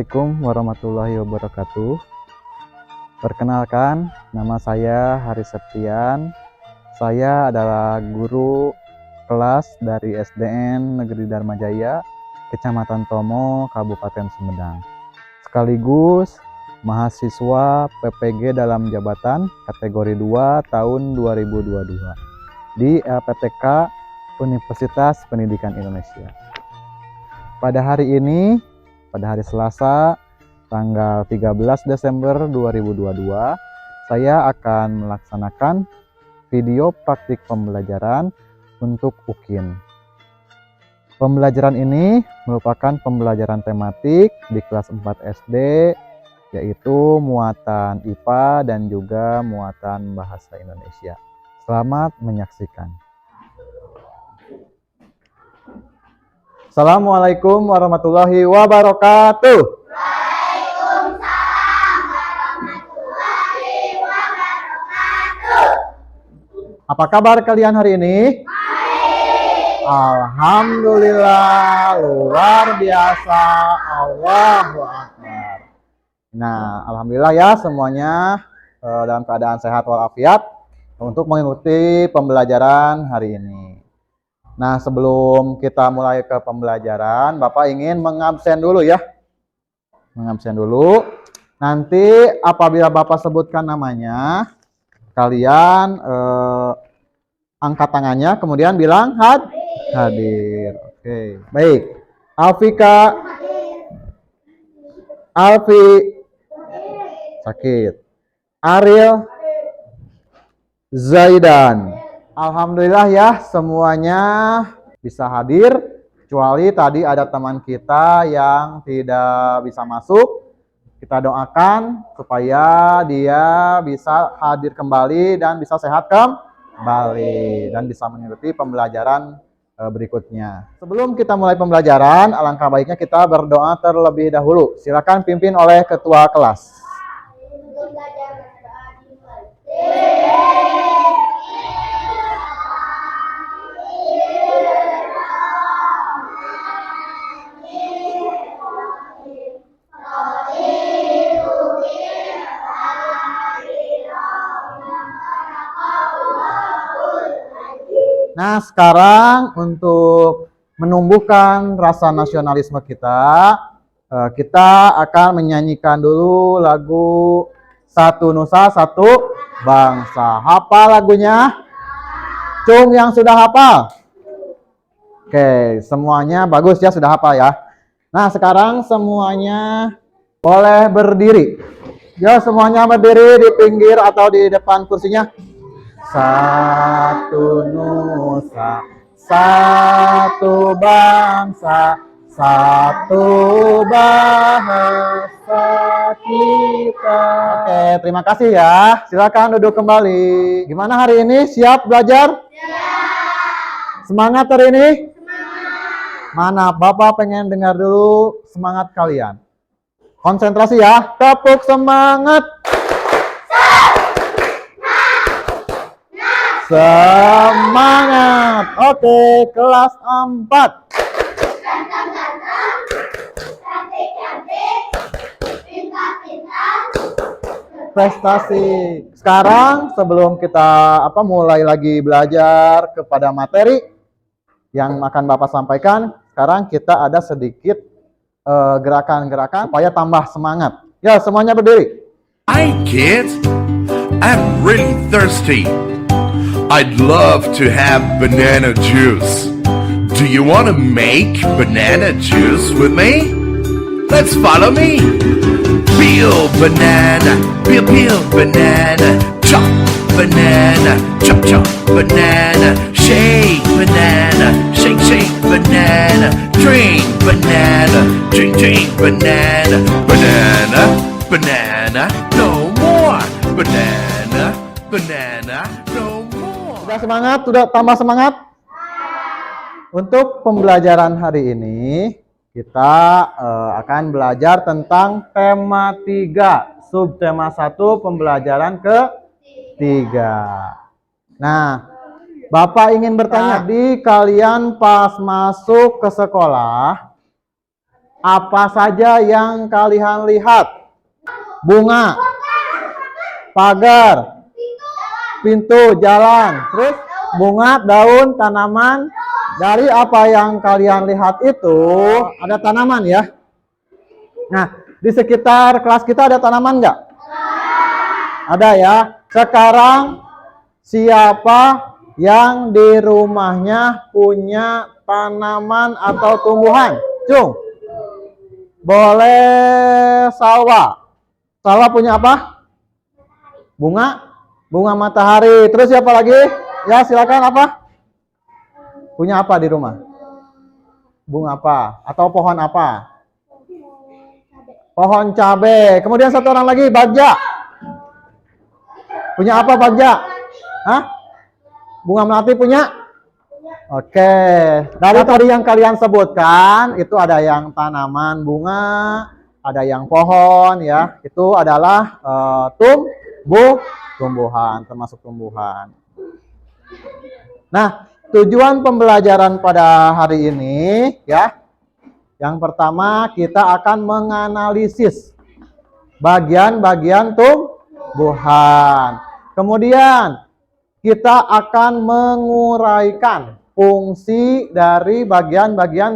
Assalamualaikum warahmatullahi wabarakatuh. Perkenalkan, nama saya Haris Septian. Saya adalah guru kelas dari SDN Negeri Dharma Jaya, Kecamatan Tomo, Kabupaten Sumedang. Sekaligus mahasiswa PPG dalam jabatan kategori 2 tahun 2022 di LPTK Universitas Pendidikan Indonesia. Pada hari ini, pada hari Selasa, tanggal 13 Desember 2022, saya akan melaksanakan video praktik pembelajaran untuk UKIN. Pembelajaran ini merupakan pembelajaran tematik di kelas 4 SD, yaitu muatan IPA dan juga muatan bahasa Indonesia. Selamat menyaksikan. Assalamualaikum warahmatullahi wabarakatuh. Waalaikumsalam warahmatullahi wabarakatuh. Apa kabar kalian hari ini? Baik. Alhamdulillah, luar biasa. Allahu Akbar. Nah, alhamdulillah ya semuanya dalam keadaan sehat walafiat untuk mengikuti pembelajaran hari ini. Nah, sebelum kita mulai ke pembelajaran, Bapak ingin mengabsen dulu ya. Mengabsen dulu. Nanti apabila Bapak sebutkan namanya, kalian angkat tangannya, kemudian bilang hadir. Oke, baik. Alfika, Alfi, sakit. Ariel, Zaidan. Alhamdulillah ya semuanya bisa hadir, kecuali tadi ada teman kita yang tidak bisa masuk. Kita doakan supaya dia bisa hadir kembali dan bisa sehat kembali dan bisa mengikuti pembelajaran berikutnya. Sebelum kita mulai pembelajaran, alangkah baiknya kita berdoa terlebih dahulu. Silakan pimpin oleh ketua kelas. Nah, sekarang untuk menumbuhkan rasa nasionalisme kita, kita akan menyanyikan dulu lagu Satu Nusa Satu Bangsa. Hafal lagunya? Cung yang sudah hafal? Oke, semuanya bagus ya, sudah hafal ya. Nah, sekarang semuanya boleh berdiri. Ya, semuanya berdiri di pinggir atau di depan kursinya. Satu nusa, satu bangsa, satu bahasa kita. Oke, terima kasih ya. Silakan duduk kembali. Gimana hari ini? Siap belajar? Siap. Semangat hari ini? Semangat. Mana? Bapak pengen dengar dulu semangat kalian. Konsentrasi ya. Tepuk semangat. Semangat. Oke, kelas 4. Prestasi. Sekarang sebelum kita mulai lagi belajar kepada materi yang akan Bapak sampaikan, sekarang kita ada sedikit gerakan-gerakan supaya tambah semangat. Ya, semuanya berdiri. Hi kids, I'm really thirsty. I'd love to have banana juice. Do you want to make banana juice with me? Let's follow me. Peel banana, peel banana. Chop banana, chop banana. Shake banana, shake banana. Drink banana, drink banana. Banana, no more. Banana, no more. Sudah semangat? Sudah tambah semangat? Untuk pembelajaran hari ini, kita akan belajar tentang tema 3, subtema 1, pembelajaran ke-3. Nah, Bapak ingin bertanya, tadi kalian pas masuk ke sekolah, Apa saja yang kalian lihat? Bunga, pagar, pintu, jalan. Terus bunga, daun, tanaman. Dari apa yang kalian lihat itu ada tanaman ya. Nah, di sekitar kelas kita ada tanaman nggak? Ada ya. Sekarang siapa yang di rumahnya punya tanaman atau tumbuhan? Cung. Boleh Salwa. Salwa punya apa? Bunga? Bunga matahari. Terus siapa lagi? Ya, silakan apa? Punya apa di rumah? Bunga apa? Atau pohon apa? Pohon cabai. Kemudian satu orang lagi, Bagja. Punya apa Bagja? Hah? Bunga melati punya? Oke. Dari tadi yang kalian sebutkan, itu ada yang tanaman bunga, ada yang pohon ya. Itu adalah tumbuhan, termasuk tumbuhan. Nah, tujuan pembelajaran pada hari ini ya. Yang pertama kita akan menganalisis bagian-bagian tumbuhan. Kemudian kita akan menguraikan fungsi dari bagian-bagian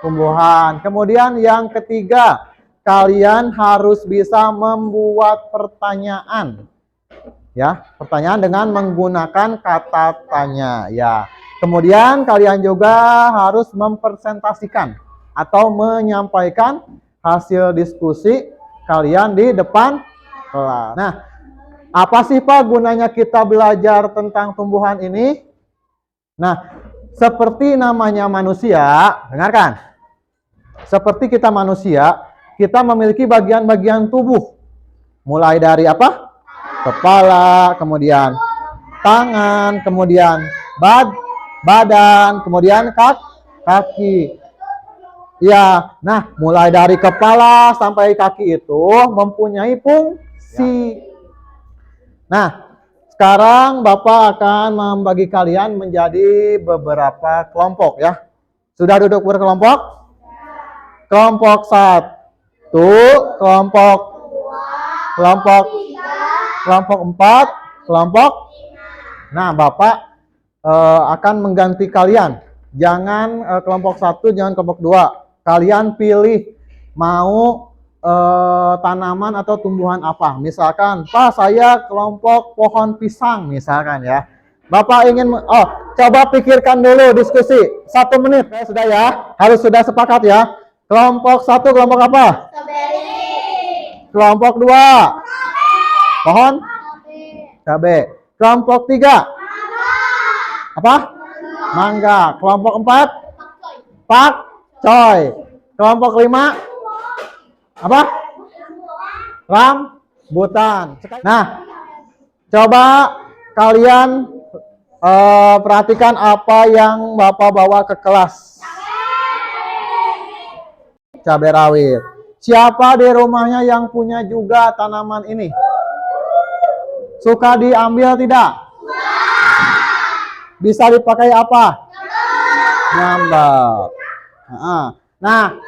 tumbuhan. Kemudian yang ketiga, kalian harus bisa membuat pertanyaan. Ya, pertanyaan dengan menggunakan kata tanya ya. Kemudian kalian juga harus mempresentasikan atau menyampaikan hasil diskusi kalian di depan kelas. Nah, apa sih Pak gunanya kita belajar tentang tumbuhan ini? Nah, seperti namanya manusia, dengarkan. Seperti kita manusia, kita memiliki bagian-bagian tubuh. Mulai dari apa? Kepala, kemudian tangan, kemudian badan, kemudian kaki. Ya, nah mulai dari kepala sampai kaki itu mempunyai fungsi. Nah, sekarang Bapak akan membagi kalian menjadi beberapa kelompok ya. Sudah duduk berkelompok? Kelompok 1, kelompok 4, kelompok. Nah, Bapak akan mengganti kalian. Jangan kelompok 1, jangan kelompok 2. Kalian pilih mau tanaman atau tumbuhan apa. Misalkan, Pak saya kelompok pohon pisang misalkan ya. Bapak ingin, coba pikirkan dulu diskusi. 1 menit ya sudah ya. Harus sudah sepakat ya. Kelompok 1 kelompok apa? Strawberry. Kelompok 2 pohon cabai. Kelompok 3 apa? Mangga. Kelompok 4 pakcoy. Kelompok 5 apa? Rambutan. Nah, coba kalian perhatikan apa yang Bapak bawa ke kelas. Cabai rawit. Siapa di rumahnya yang punya juga tanaman ini? Suka diambil tidak? Bisa dipakai apa? Nyambal. Nah,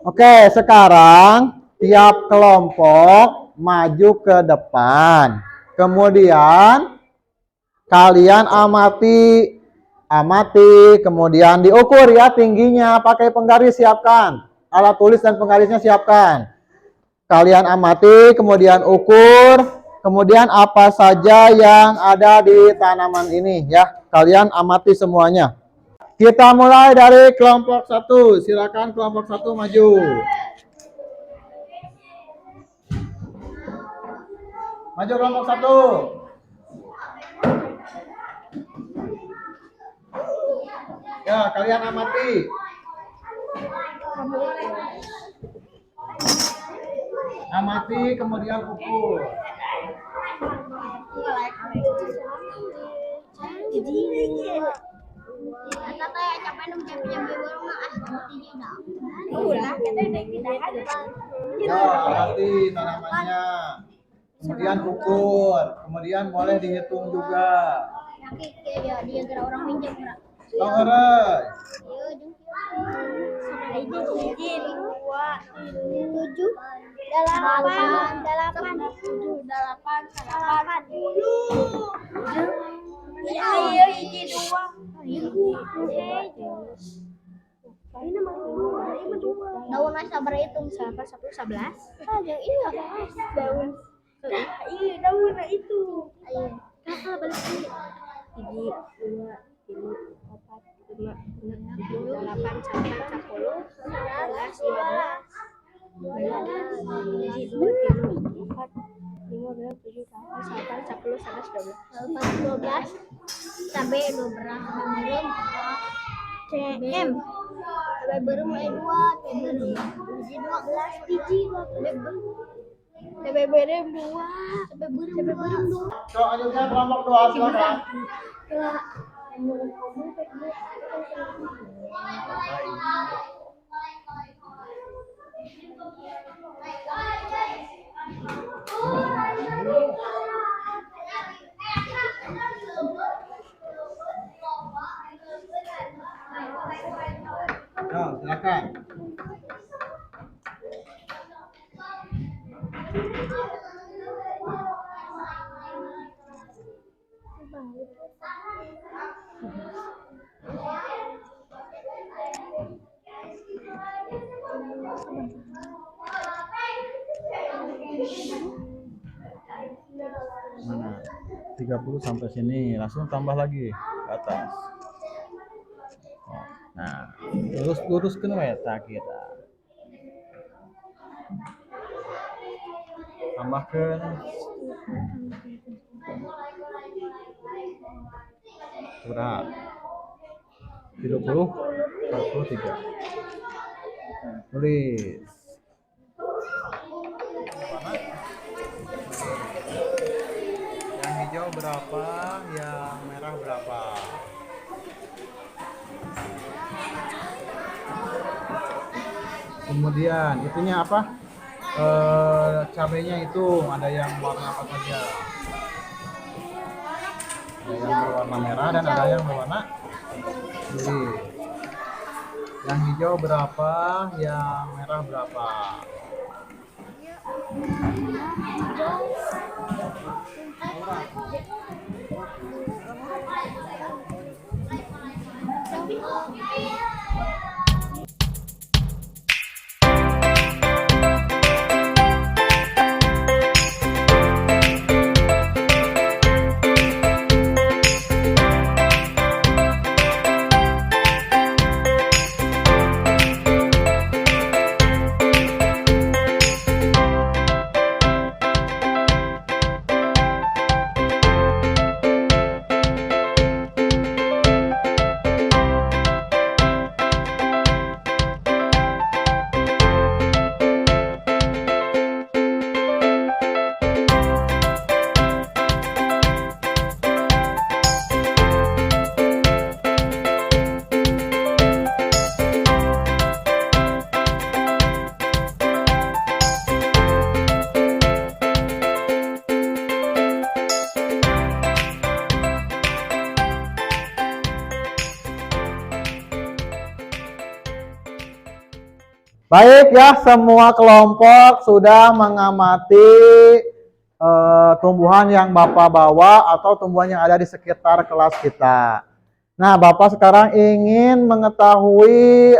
oke, sekarang tiap kelompok maju ke depan. Kemudian kalian amati, kemudian diukur ya tingginya, pakai penggaris siapkan. Alat tulis dan penggarisnya siapkan. Kalian amati, kemudian ukur, kemudian apa saja yang ada di tanaman ini ya. Kalian amati semuanya. Kita mulai dari kelompok 1. Silakan kelompok 1 maju. Maju kelompok 1. Ya, kalian amati. Amati kemudian ukur. Ya, amati tanamannya. Kemudian ukur. Kemudian boleh dihitung juga. Tong eureui. Hiji, dua, tujuh, delapan, tujuh, delapan, delapan, iya, hiji, dua, daun sabar hitung 10, 11. Yang iya, daun. Iya, daun itu. Kakak balik dulu. Hiji, dua, tiga, empat, lima, enam, tujuh, delapan, sembilan, 10, 11, 12, hiji, dua, tiga, empat, lima, enam, tujuh, delapan, 10, 11, 12. Cabe 12. CM. Cabe berem dua, cabe hiji 12, hiji 12. Cabe berem dua, cabe berem dua. Selanjutnya kelompok 2 silakan. Silakan. Mana? 30 sampai sini, langsung tambah lagi ke atas. Nah, luruskan eta kita. Tambahkan. Berapa? 30, 43. Tulis. Yang hijau berapa? Yang merah berapa? Kemudian itunya apa? Cabenya itu ada yang warna apa saja? Ada yang berwarna merah dan ada yang berwarna biru. Yang hijau berapa? Yang merah berapa? Baik ya, semua kelompok sudah mengamati tumbuhan yang Bapak bawa atau tumbuhan yang ada di sekitar kelas kita. Nah, Bapak sekarang ingin mengetahui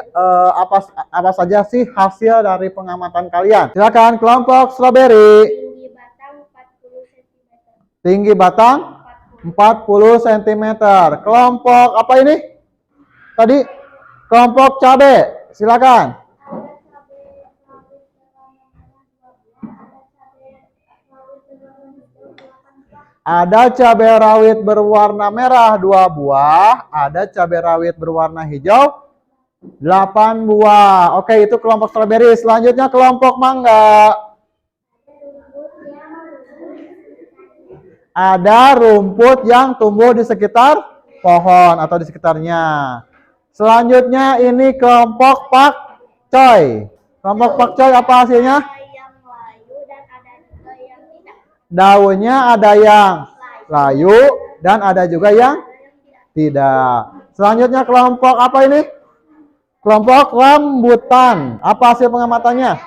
apa saja sih hasil dari pengamatan kalian. Silakan kelompok strawberry. Tinggi batang 40 cm. Tinggi batang 40 cm. Kelompok apa ini? Tadi kelompok cabai. Silakan. Ada cabai rawit berwarna merah 2 buah, ada cabai rawit berwarna hijau 8 buah. Oke, itu kelompok strawberry. Selanjutnya kelompok mangga. Ada rumput yang tumbuh di sekitar pohon atau di sekitarnya. Selanjutnya ini kelompok pakcoy. Kelompok pakcoy apa hasilnya? Yang layu dan ada juga yang tidak. Daunnya ada yang layu dan ada juga yang tidak. Selanjutnya kelompok apa ini? Kelompok rambutan. Apa hasil pengamatannya?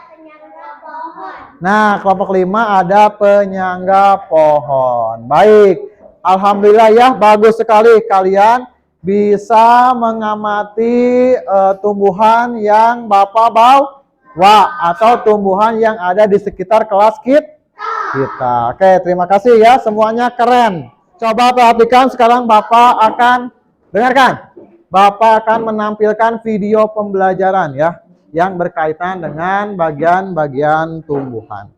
Nah, kelompok 5 ada penyangga pohon. Baik. Alhamdulillah ya, bagus sekali kalian bisa mengamati tumbuhan yang Bapak bawa atau tumbuhan yang ada di sekitar kelas kita. Oke, terima kasih ya, semuanya keren. Coba perhatikan sekarang Bapak akan dengarkan. Bapak akan menampilkan video pembelajaran ya yang berkaitan dengan bagian-bagian tumbuhan.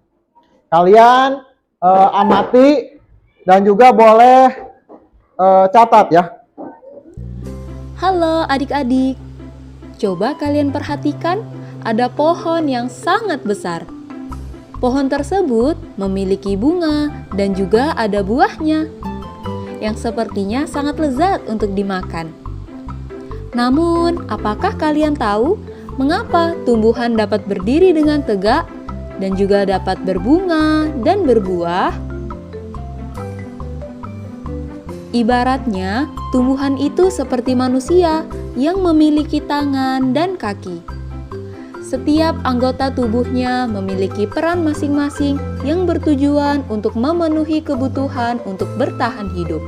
Kalian amati dan juga boleh catat ya. Halo adik-adik, coba kalian perhatikan ada pohon yang sangat besar. Pohon tersebut memiliki bunga dan juga ada buahnya yang sepertinya sangat lezat untuk dimakan. Namun, apakah kalian tahu mengapa tumbuhan dapat berdiri dengan tegak dan juga dapat berbunga dan berbuah? Ibaratnya, tumbuhan itu seperti manusia yang memiliki tangan dan kaki. Setiap anggota tubuhnya memiliki peran masing-masing yang bertujuan untuk memenuhi kebutuhan untuk bertahan hidup.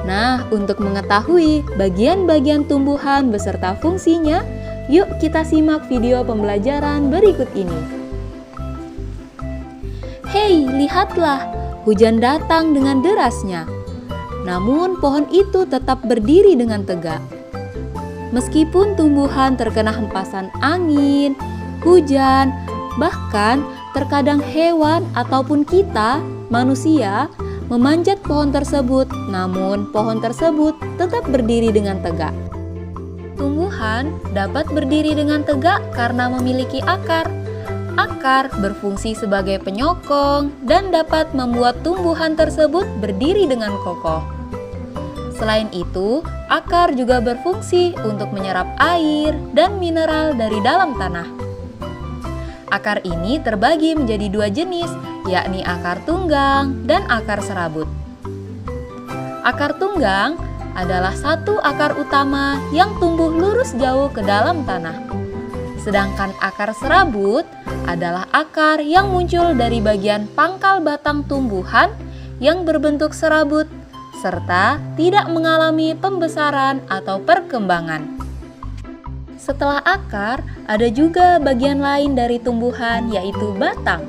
Nah, untuk mengetahui bagian-bagian tumbuhan beserta fungsinya, yuk kita simak video pembelajaran berikut ini. Hei, lihatlah, hujan datang dengan derasnya. Namun pohon itu tetap berdiri dengan tegak. Meskipun tumbuhan terkena hempasan angin, hujan, bahkan terkadang hewan ataupun kita, manusia, memanjat pohon tersebut, namun pohon tersebut tetap berdiri dengan tegak. Tumbuhan dapat berdiri dengan tegak karena memiliki akar. Akar berfungsi sebagai penyokong dan dapat membuat tumbuhan tersebut berdiri dengan kokoh. Selain itu, akar juga berfungsi untuk menyerap air dan mineral dari dalam tanah. Akar ini terbagi menjadi dua jenis, yakni akar tunggang dan akar serabut. Akar tunggang adalah satu akar utama yang tumbuh lurus jauh ke dalam tanah. Sedangkan akar serabut adalah akar yang muncul dari bagian pangkal batang tumbuhan yang berbentuk serabut, serta tidak mengalami pembesaran atau perkembangan. Setelah akar, ada juga bagian lain dari tumbuhan, yaitu batang.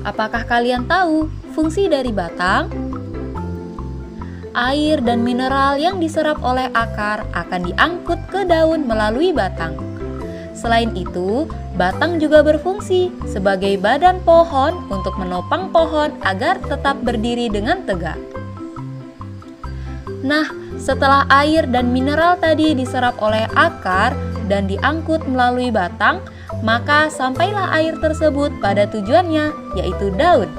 Apakah kalian tahu fungsi dari batang? Air dan mineral yang diserap oleh akar akan diangkut ke daun melalui batang. Selain itu, batang juga berfungsi sebagai badan pohon untuk menopang pohon agar tetap berdiri dengan tegak. Nah, setelah air dan mineral tadi diserap oleh akar dan diangkut melalui batang, maka sampailah air tersebut pada tujuannya, yaitu daun.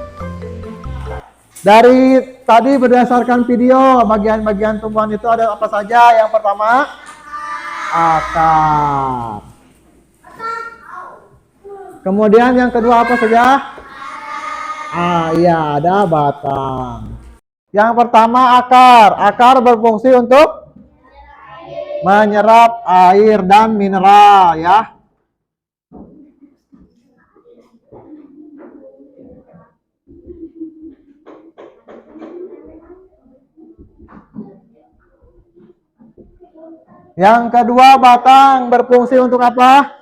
Dari tadi berdasarkan video, bagian-bagian tumbuhan itu ada apa saja? Yang pertama, akar. Kemudian yang kedua apa saja? Iya, ada batang. Yang pertama akar. Akar berfungsi untuk menyerap air dan mineral ya. Yang kedua batang berfungsi untuk apa?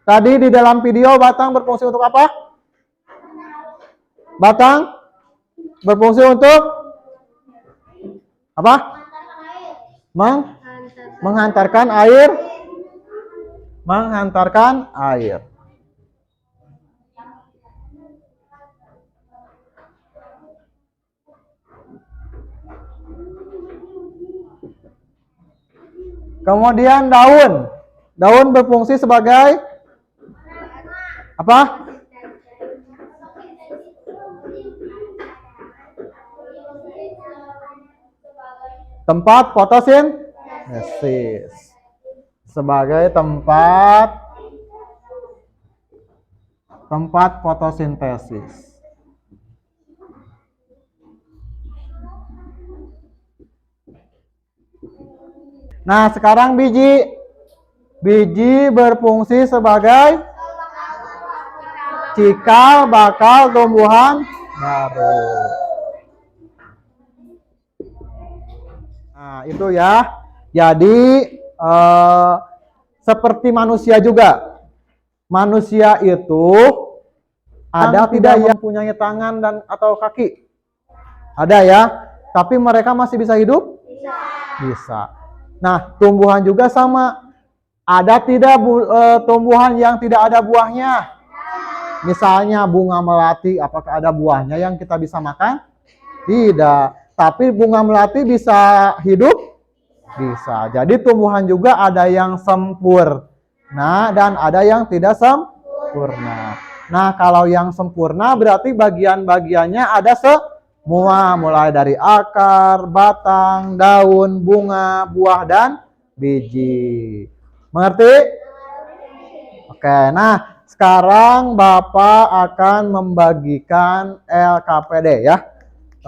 Tadi di dalam video batang berfungsi untuk apa? Batang berfungsi untuk apa? Menghantarkan air. Menghantarkan air. Kemudian daun. Daun berfungsi sebagai apa? Tempat fotosintesis. Sebagai tempat fotosintesis. Nah, sekarang biji. Biji berfungsi sebagai cikal bakal tumbuhan baru. Nah, itu ya. Jadi seperti manusia juga. Manusia itu ada tidak yang mempunyai tangan dan atau kaki? Ada ya. Tapi mereka masih bisa hidup? Bisa. Nah, tumbuhan juga sama. Ada tidak tumbuhan yang tidak ada buahnya? Misalnya bunga melati, apakah ada buahnya yang kita bisa makan? Tidak. Tapi bunga melati bisa hidup? Bisa. Jadi tumbuhan juga ada yang sempurna dan ada yang tidak sempurna. Nah, kalau yang sempurna berarti bagian-bagiannya ada semua, mulai dari akar, batang, daun, bunga, buah, dan biji. Mengerti? Oke, nah sekarang Bapak akan membagikan LKPD ya.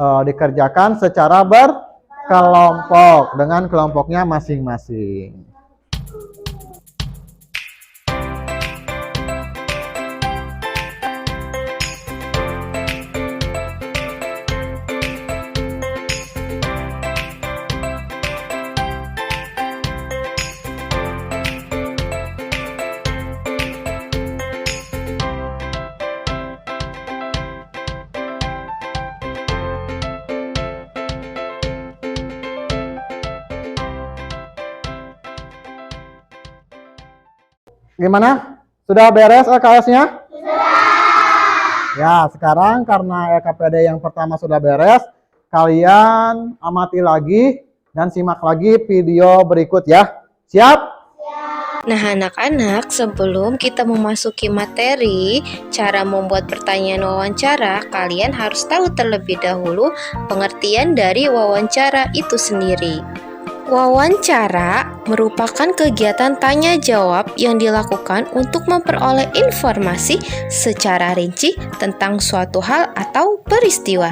Dikerjakan secara berkelompok dengan kelompoknya masing-masing. Gimana? Sudah beres LKS-nya? Sudah. Ya, sekarang karena LKPD yang pertama sudah beres, kalian amati lagi dan simak lagi video berikut ya. Siap? Nah, anak-anak, sebelum kita memasuki materi cara membuat pertanyaan wawancara, kalian harus tahu terlebih dahulu pengertian dari wawancara itu sendiri. Wawancara merupakan kegiatan tanya jawab yang dilakukan untuk memperoleh informasi secara rinci tentang suatu hal atau peristiwa.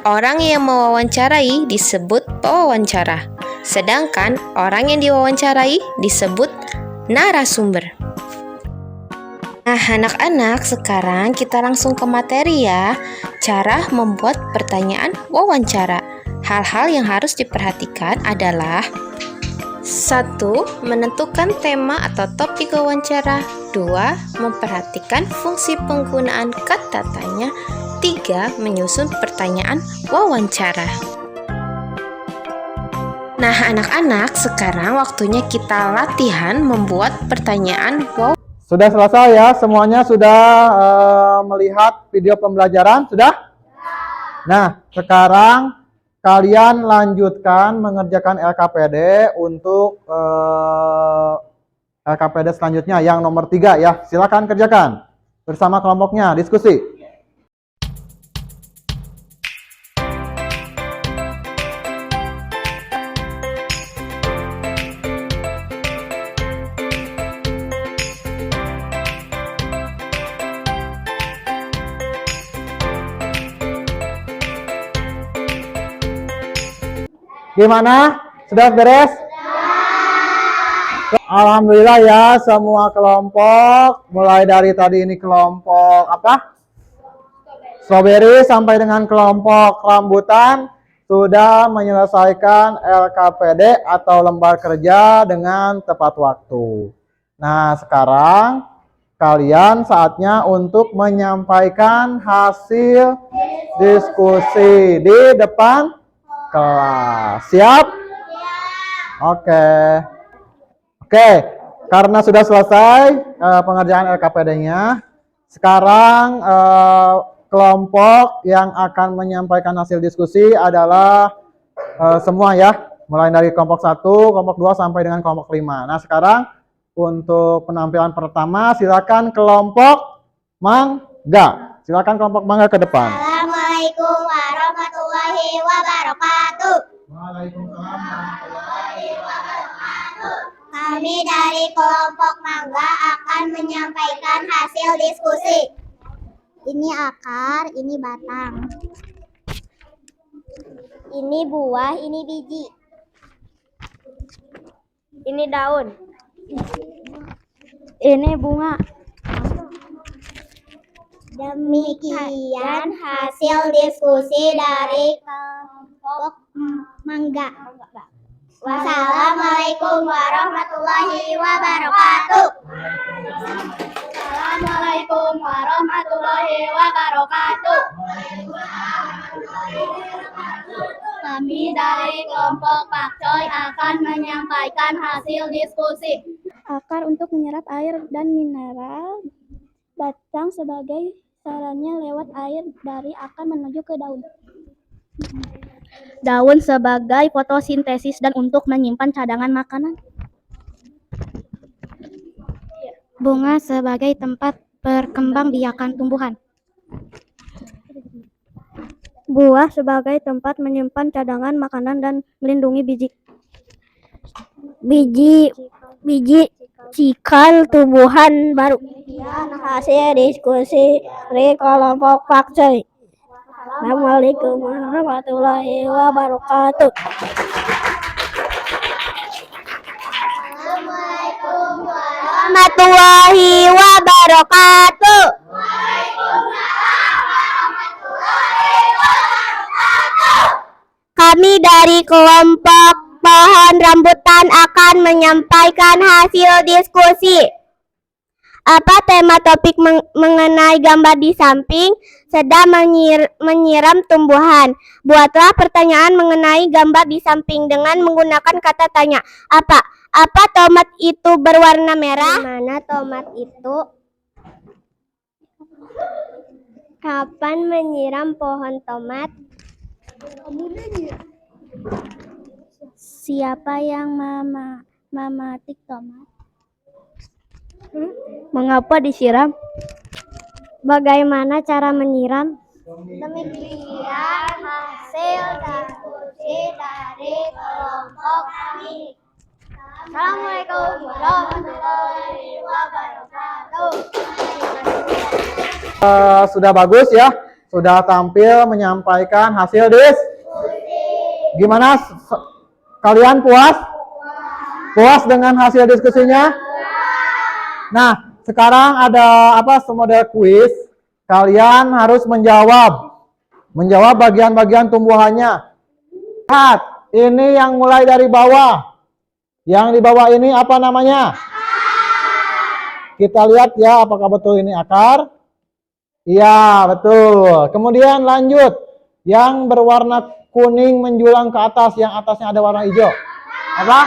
Orang yang mewawancarai disebut pewawancara, sedangkan orang yang diwawancarai disebut narasumber. Nah, anak-anak, sekarang kita langsung ke materi ya. Cara membuat pertanyaan wawancara. Hal-hal yang harus diperhatikan adalah 1. Menentukan tema atau topik wawancara. 2. Memperhatikan fungsi penggunaan kata tanya. 3. Menyusun pertanyaan wawancara. Nah, anak-anak, sekarang waktunya kita latihan membuat pertanyaan wawancara. Sudah selesai ya? Semuanya sudah melihat video pembelajaran? Sudah? Nah, sekarang kalian lanjutkan mengerjakan LKPD untuk LKPD selanjutnya yang nomor 3 ya. Silakan kerjakan bersama kelompoknya, diskusi. Gimana? Sudah beres? Alhamdulillah ya, semua kelompok, mulai dari tadi ini kelompok apa? Strawberry sampai dengan kelompok rambutan sudah menyelesaikan LKPD atau lembar kerja dengan tepat waktu. Nah, sekarang kalian saatnya untuk menyampaikan hasil diskusi di depan kelas. Siap? Oke. Oke, karena sudah selesai pengerjaan LKPD-nya, sekarang kelompok yang akan menyampaikan hasil diskusi adalah semua ya, mulai dari kelompok 1, kelompok 2 sampai dengan kelompok 5. Nah, sekarang untuk penampilan pertama silakan kelompok Mangga. Silakan kelompok Mangga ke depan. Assalamualaikum warahmatullahi wabarakatuh. Waalaikumsalam warahmatullahi wabarakatuh. Kami dari kelompok Mangga akan menyampaikan hasil diskusi. Ini akar, ini batang. Ini buah, ini biji. Ini daun. Ini bunga. Demikian hasil diskusi dari kelompok mangga. Wassalamualaikum warahmatullahi wabarakatuh. Assalamualaikum warahmatullahi wabarakatuh. Kami dari kelompok Pak Coy akan menyampaikan hasil diskusi. Akar untuk menyerap air dan mineral. Batang sebagai sarannya lewat air dari akar menuju ke daun. Daun sebagai fotosintesis dan untuk menyimpan cadangan makanan. Bunga sebagai tempat perkembangbiakan tumbuhan. Buah sebagai tempat menyimpan cadangan makanan dan melindungi biji. Biji cikal tumbuhan baru. Hasil diskusi dari kelompok Pak Coy. Assalamualaikum warahmatullahi wabarakatuh. Assalamualaikum warahmatullahi wabarakatuh. Kami dari kelompok pohon rambutan akan menyampaikan hasil diskusi. Apa tema topik mengenai gambar di samping sedang menyiram tumbuhan? Buatlah pertanyaan mengenai gambar di samping dengan menggunakan kata tanya. Apa tomat itu berwarna merah? Mana tomat itu? Kapan menyiram pohon tomat? Siapa yang memetik tomat? Mengapa disiram? Bagaimana cara menyiram? Demikian hasil diskusi dari kelompok kami. Assalamualaikum warahmatullahi wabarakatuh. Sudah bagus ya, sudah tampil menyampaikan hasil diskusi. Gimana? Kalian puas? Puas dengan hasil diskusinya? Nah, sekarang ada semodel kuis. Kalian harus menjawab bagian-bagian tumbuhannya. Lihat, ini yang mulai dari bawah. Yang di bawah ini apa namanya? Kita lihat ya, apakah betul ini akar? Iya, betul. Kemudian lanjut. Yang berwarna kuning menjulang ke atas, yang atasnya ada warna hijau. Apa?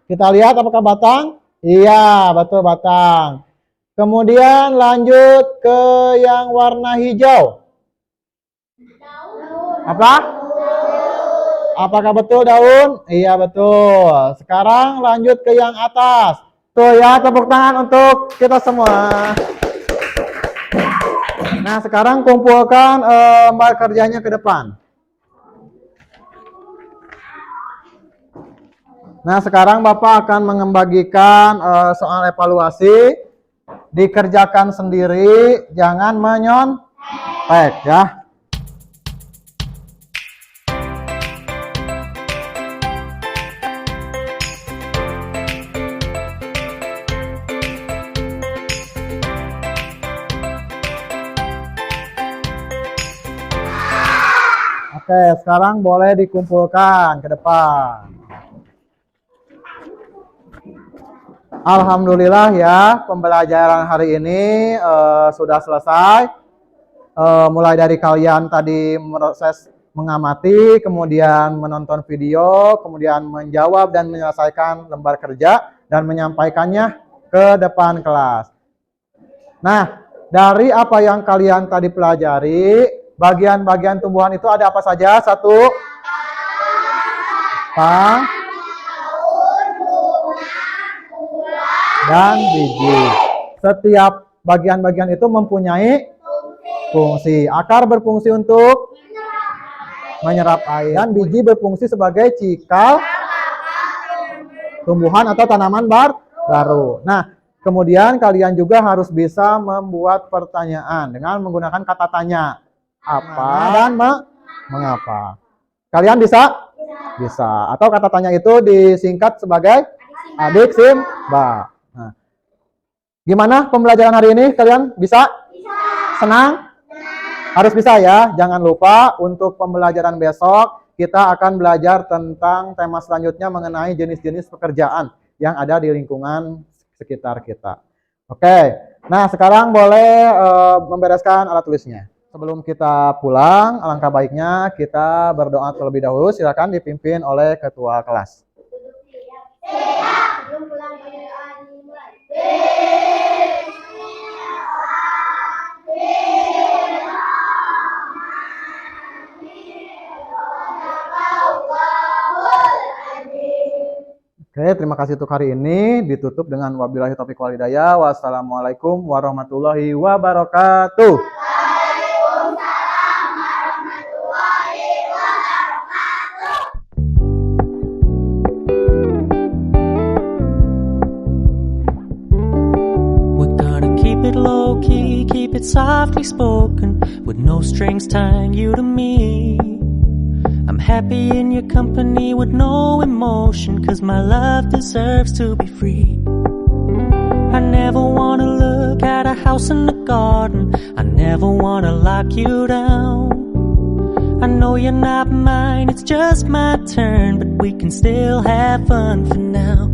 Kita lihat apakah batang? Iya, betul batang. Kemudian lanjut ke yang warna hijau. Apa? Apakah betul daun? Iya, betul. Sekarang lanjut ke yang atas. Tuh ya, tepuk tangan untuk kita semua. Nah, sekarang kumpulkan lembar kerjanya ke depan. Nah, sekarang Bapak akan membagikan soal evaluasi. Dikerjakan sendiri, jangan menyontek ya. Oke, sekarang boleh dikumpulkan ke depan. Alhamdulillah ya, pembelajaran hari ini sudah selesai. Mulai dari kalian tadi proses mengamati, kemudian menonton video, kemudian menjawab dan menyelesaikan lembar kerja dan menyampaikannya ke depan kelas. Nah, dari apa yang kalian tadi pelajari, bagian-bagian tumbuhan itu ada apa saja? Satu, dan biji. Setiap bagian-bagian itu mempunyai fungsi. Akar berfungsi untuk menyerap air dan biji berfungsi sebagai cikal tumbuhan atau tanaman baru. Nah, kemudian kalian juga harus bisa membuat pertanyaan dengan menggunakan kata tanya. Apa dan mengapa? Kalian bisa? Bisa. Atau kata tanya itu disingkat sebagai adik Simba. Nah, gimana pembelajaran hari ini? Kalian bisa? Senang? Harus bisa ya. Jangan lupa untuk pembelajaran besok kita akan belajar tentang tema selanjutnya mengenai jenis-jenis pekerjaan yang ada di lingkungan sekitar kita. Oke. Nah, sekarang boleh membereskan alat tulisnya. Sebelum kita pulang, alangkah baiknya kita berdoa terlebih dahulu. Silakan dipimpin oleh ketua kelas. Sebelum pulang berdoa dimulai. Oke, terima kasih untuk hari ini. Ditutup dengan wabillahi taufiq wal hidayah. Wassalamualaikum warahmatullahi wabarakatuh. We're gonna keep it low key, keep it softly spoken, with no strings tying you to me. I'm happy in your company with no emotion, 'cause my love deserves to be free. I never wanna look at a house in the garden, I never wanna lock you down. I know you're not mine, it's just my turn, but we can still have fun for now.